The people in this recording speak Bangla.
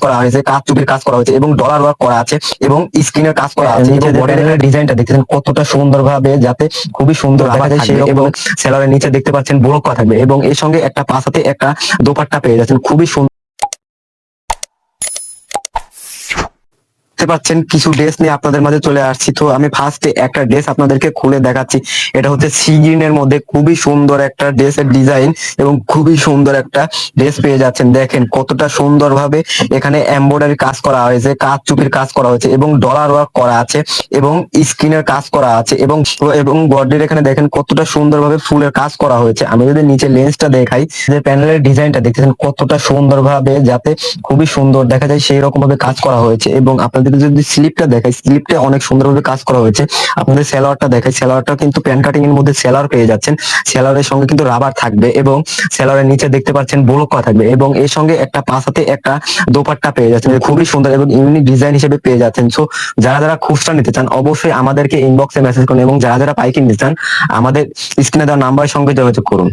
করা হয়েছে, কাজ চুপির কাজ করা হয়েছে এবং ডলার ওয়ার্ক করা আছে এবং স্ক্রিনের কাজ করা আছে এবং বডির ডিজাইনটা দেখতেছেন কতটা সুন্দরভাবে, যাতে খুবই সুন্দর দেখা যায় সেই, এবং সেলারের নিচে দেখতে পাচ্ছেন বোরকা থাকবে এবং এর সঙ্গে একটা পাশাতে একটা দোপাট্টা পেয়ে যাচ্ছেন খুবই সুন্দর। দেখতে পাচ্ছেন কিছু ড্রেস নিয়ে আপনাদের মাঝে চলে আসছি। তো আমি ফার্স্টে একটা ড্রেস আপনাদেরকে খুলে দেখাচ্ছি। এটা হচ্ছে সি গ্রিনের মধ্যে খুবই সুন্দর একটা ড্রেসের ডিজাইন এবং খুবই সুন্দর একটা ড্রেস পেয়ে যাচ্ছেন। দেখেন কতটা সুন্দরভাবে এখানে এমব্রয়ডারি কাজ করা হয়েছে, কাজ চুপির কাজ করা হয়েছে এবং ডলার ওয়ার্ক করা আছে এবং স্ক্রিনের কাজ করা আছে এবং এবং বডির এখানে দেখেন কতটা সুন্দরভাবে ফুলের কাজ করা হয়েছে। আমি যদি নিচে লেন্সটা দেখাই, যে প্যানেলের ডিজাইনটা দেখতেছেন কতটা সুন্দরভাবে, যাতে খুবই সুন্দর দেখা যায় সেই রকম ভাবে কাজ করা হয়েছে। এবং আপনাদের যদি স্লিপটা দেখাই, স্লিপটা অনেক সুন্দরভাবে কাজ করা হয়েছে। আপনাদের সেলারটা দেখাই, সেলারটা কিন্তু প্যান কাটিং এর মধ্যে সেলার পেয়ে যাচ্ছেন। সেলারের সঙ্গে কিন্তু রাবার থাকবে এবং সেলারের নিচে দেখতে পাচ্ছেন বোরকা থাকবে এবং এর সঙ্গে একটা পাশাতে একটা দোপাট্টা পেয়ে যাচ্ছেন, খুবই সুন্দর এবং ইউনিক ডিজাইন হিসেবে পেয়ে যাচ্ছেন। সো যারা যারা খুচরা নিতে চান অবশ্যই আমাদেরকে ইনবক্সে মেসেজ করুন এবং যারা যারা পাইকারি নিতে চান আমাদের স্ক্রিনে দেওয়া নাম্বারের সঙ্গে যোগাযোগ করুন।